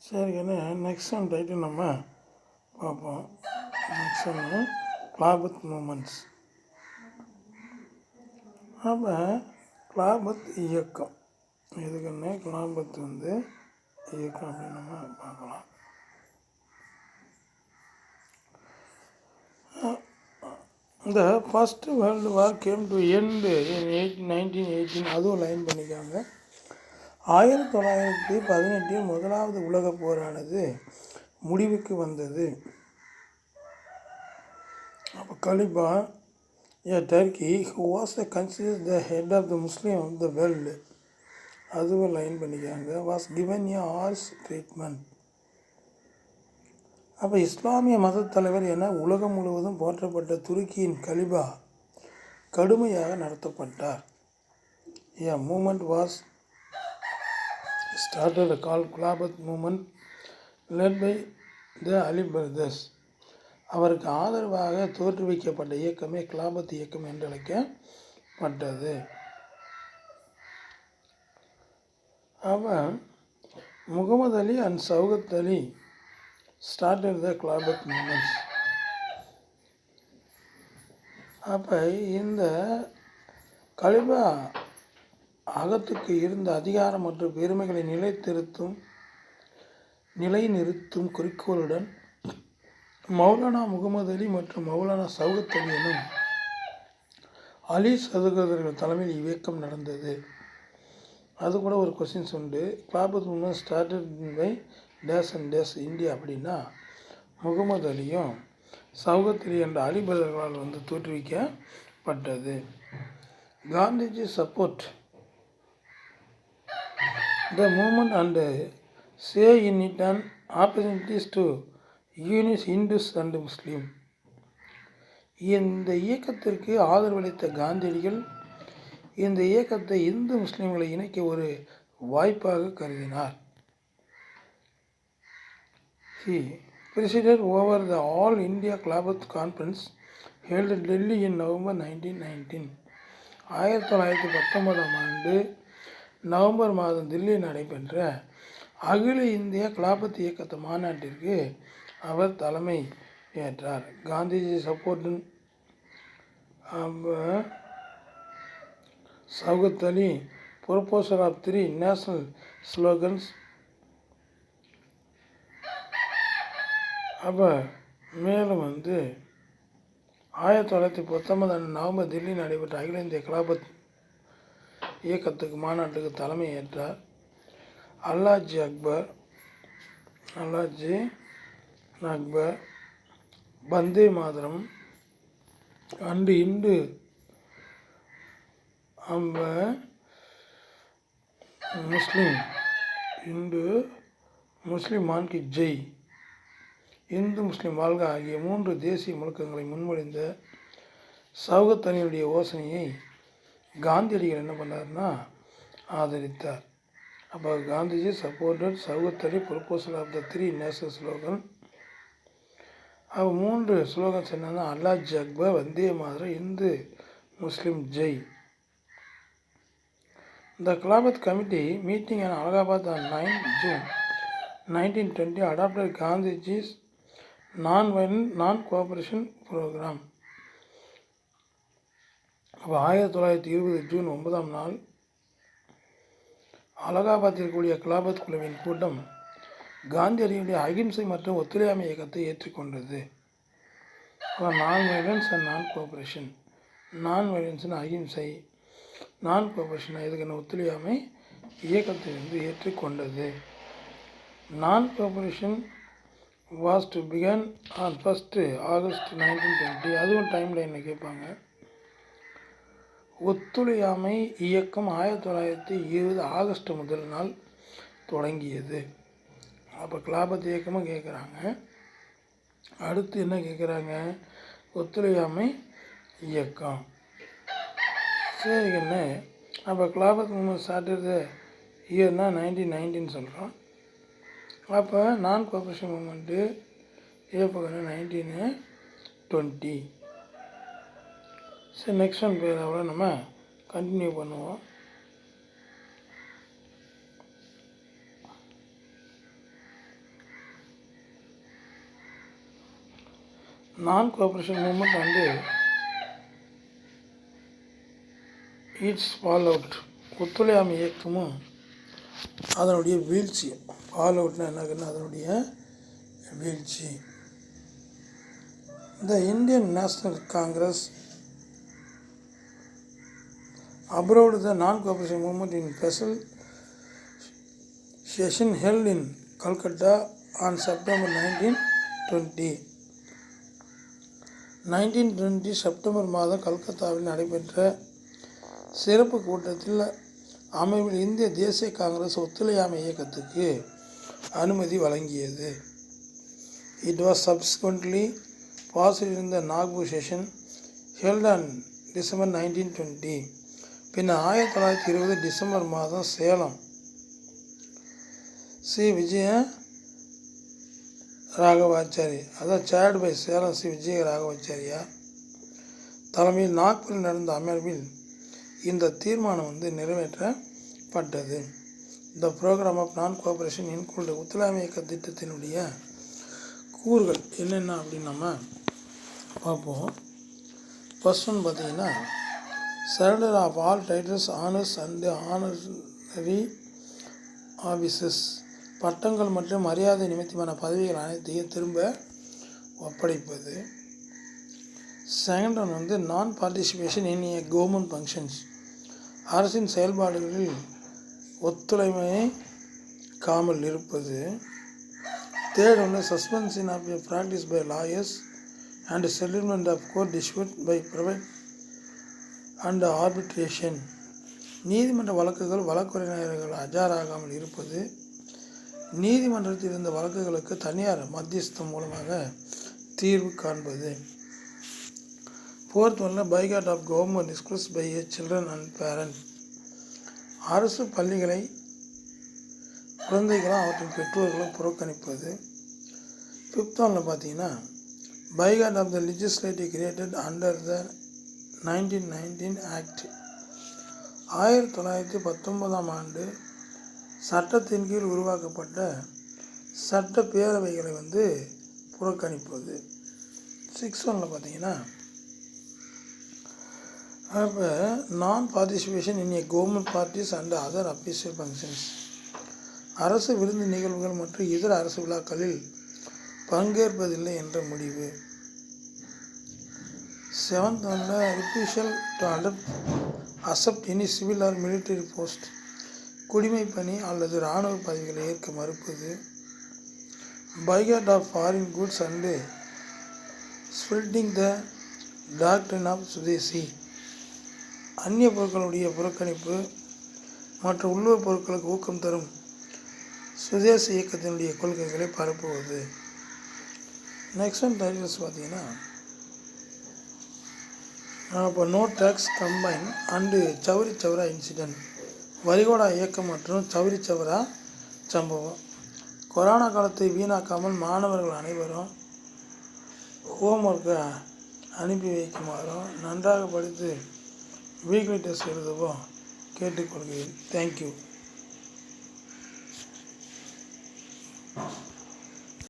சரிங்கண்ணே, next one title நம்ம பார்ப்போம். நெக்ஸ்ட் ஒன்று கிலாபத் மூமெண்ட்ஸ். அப்போ கிலாபத் இயக்கம் எதுக்குன்னு கிலாபத் இயக்கம் அப்படின்னு நம்ம பார்க்கலாம். இந்த first world war came to end in 1918. அதுவும் லைன் பண்ணிக்காங்க. 1918 முதலாவது உலகப் போரானது முடிவுக்கு வந்தது. அப்போ கலிபா Turkey who was consider the head of the Muslim of the world, அதுவும் லைன் பண்ணிக்காங்க, was given a harsh treatment. அப்போ இஸ்லாமிய மத தலைவர் என உலகம் முழுவதும் போற்றப்பட்ட துருக்கியின் கலிபா கடுமையாக நடத்தப்பட்டார். A movement was started called Khilafat movement led by the Ali brothers. அவருக்கு ஆதரவாக தோற்றுவிக்கப்பட்ட இயக்கமே கிலாபத் இயக்கம் என்று அழைக்கப்பட்டது. அவன் Muhammad Ali and Shaukat Ali started the Khilafat movements. அப்போ இந்த கலிபா அகத்துக்கு இருந்த அதிகாரம் மற்றும் பெருமைகளை நிலைநிறுத்தும் குறிக்கோளுடன் மௌலானா முகமது அலி மற்றும் மௌலானா சௌகத் அலி எனும் அலி சகோதரர்கள் தலைமையில் இயக்கம் நடந்தது. அது கூட ஒரு கொஸ்டின்ஸ் உண்டு. Khilafat movement started by days and days India அப்படின்னா முகமது அலியும் சௌகத் அலி என்ற அலி பிரதர்களால் தோற்றுவிக்கப்பட்டது. Gandhiji support the movement and say in it an opportunities to unite Hindus and Muslim. இந்த இயக்கத்திற்கு ஆதரவளித்த காந்தியடிகள் இந்த இயக்கத்தை இந்து முஸ்லீம்களை இணைக்க ஒரு வாய்ப்பாக கருதினார். He presided over the All India Kilabat Conference held in Delhi in November 1919. 1919 November மாதம் தில்லியில் நடைபெற்ற அகில இந்திய கிலாபத் இயக்கத்து மாநாட்டிற்கு அவர் தலைமை ஏற்றார். Gandhiji support Shaukat Ali proposal of 3 national slogans. அப்போ மேலும் 1919 நவம்பர் தில்லியில் நடைபெற்ற அகில இந்திய கிலாபத் இயக்கத்துக்கு மாநாட்டுக்கு தலைமை ஏற்றார். அல்லாஜி அக்பர், வந்தே மாதரம் அண்டு இந்து முஸ்லீம் மான் கி ஜெய், இந்து முஸ்லீம் வாழ்க ஆகிய 3 தேசிய முழக்கங்களை முன்மொழிந்த சௌகத் அலியுடைய யோசனையை காந்தியடிகள் என்ன பண்ணார்னா ஆதரித்தார். அப்போ Gandhiji supported Shaukat Ali proposal of the 3 national slogan. அப்போ 3 ஸ்லோகன்ஸ் என்னன்னா அல்லாஜி அக்பர், வந்தே மாதரம், இந்து முஸ்லீம் ஜெய். The Khilafat committee meeting in Allahabad on 9 June 1920 adopted Gandhiji's non cooperation program. அப்போ 1920 ஜூன் 9ஆம் நாள் அலகாபாத்தில் கூடிய கிலாபத் குழுவின் கூட்டம் காந்தியடிகளுடைய அகிம்சை மற்றும் ஒத்துழையாமை இயக்கத்தை ஏற்றுக்கொண்டது. நான் வயலன்ஸ் அண்ட் நான் கோஆபரேஷன். நான் வயலன்ஸ்னு அகிம்சை, நான் கோஆபரேஷன் இதுக்கான ஒத்துழையாமை இயக்கத்தை ஏற்றுக்கொண்டது. நான் cooperation was to begin on 1 August 1920. அதுவும் டைம் லைனில் கேட்பாங்க. ஒத்துழையாமை இயக்கம் 1920 ஆகஸ்ட் முதல் நாள் தொடங்கியது. அப்போ கிலாபத் இயக்கமும் கேட்குறாங்க. அடுத்து என்ன கேட்குறாங்க? ஒத்துழையாமை இயக்கம். சரிங்கண்ணே, அப்போ கிலாபத் மூமெண்ட் ஸ்டார்டட் இயர்னா 1919 சொல்கிறோம். அப்போ நான் கோஆபரேஷன் மூமெண்ட்டு ஏற்படுற 1920. சரி, நெக்ஸ்ட் ஒன் பேராவோட நம்ம கண்டினியூ பண்ணுவோம். நான் cooperation moment and it's fall out, ஒத்துழையாமை இயக்கமும் அதனுடைய வீழ்ச்சியும். ஃபால் அவுட்னா என்னக்குன்னா அதனுடைய வீழ்ச்சி. The Indian national Congress approved the non-cooperation movement in special session held in Calcutta on September 1920. 1920 September மாதம் கல்கத்தாவில் நடைபெற்ற சிறப்பு கூட்டத்தில் அமைவில் இந்திய தேசிய காங்கிரஸ் ஒத்துழையாமை இயக்கத்துக்கு அனுமதி வழங்கியது. It was subsequently passed in the Nagpur session held on December 1920. பின்னர் 1920 டிசம்பர் மாதம் சேலம் சி விஜய ராகவாச்சாரி, அதாவது chaired by Salem C Vijaya ராகவாச்சாரியா தலைமையில் நாக்பூரில் நடந்த அமர்வில் இந்த தீர்மானம் நிறைவேற்றப்பட்டது. The programme of non cooperation include ஒத்துழையாமை இயக்க திட்டத்தினுடைய கூறுகள் என்னென்ன அப்படின்னு நம்ம பார்ப்போம். ஃபர்ஸ்ட் ஒன் பார்த்தீங்கன்னா surrender of all titles, honours and honorary offices, பட்டங்கள் மற்றும் மரியாதை நிமித்தமான பதவிகள் அனைத்தையும் திரும்ப ஒப்படைப்பது. Second one non participation in a government functions, அரசின் செயல்பாடுகளில் ஒத்துழைமையை காமல் இருப்பது. தேர்ட் ஒன்று suspension of a practice by lawyers and settlement of court dispute by private and arbitration, நீதிமன்ற வழக்குகள் வழக்குரைஞர்கள் ஆஜராகாமல் இருப்பது. நீதிமன்றத்தில் இருந்த வழக்குகளுக்கு தனியார் மத்தியஸ்தம் மூலமாக தீர்வு காண்பது. ஃபோர்த் ஒன்ல boycott of government schools by a children and parent, அரசு பள்ளிகளை குழந்தைகளும் அவற்றின் பெற்றோர்களும் புறக்கணிப்பது. ஃபிஃப்த் ஒன்ல பார்த்தீங்கன்னா boycott of the legislative created under the 1919 act, 1919 ஆண்டு சட்டத்தின் கீழ் உருவாக்கப்பட்ட சட்ட பேரவைகளை புறக்கணிப்பது. 6 ஒன்ல பார்த்தீங்கன்னா அப்போ நான் participation in a government parties and other official functions, அரசு விருந்து நிகழ்வுகள் மற்றும் இதர அரசு விழாக்களில் பங்கேற்பதில்லை என்ற முடிவு. 7th ஒன்ல refusal to accept any civil or military post, குடிமைப் பணி அல்லது இராணுவ பதவிகளை ஏற்க மறுப்பது. Boycott of foreign goods and spreading the doctrine of swadeshi, அந்நிய பொருட்களுடைய புறக்கணிப்பு மற்றும் உள்ளூர் பொருட்களுக்கு ஊக்கம் தரும் சுதேச இயக்கத்தினுடைய கொள்கைகளை பரப்புவது. நெக்ஸ்ட் ஒன் டைட்டில்ஸ் பார்த்தீங்கன்னா இப்போ no tax campaign and Chauri Chaura incident, வரிகோடா இயக்கம் மற்றும் சௌரி சௌரா சம்பவம். கொரோனா காலத்தை வீணாக்காமல் மாணவர்கள் அனைவரும் ஹோம்ஒர்க்கை அனுப்பி வைக்குமாறும் நன்றாக படித்து வீக்லி டெஸ்ட் எழுதவும் கேட்டுக்கொள்கிறேன். தேங்க்யூ.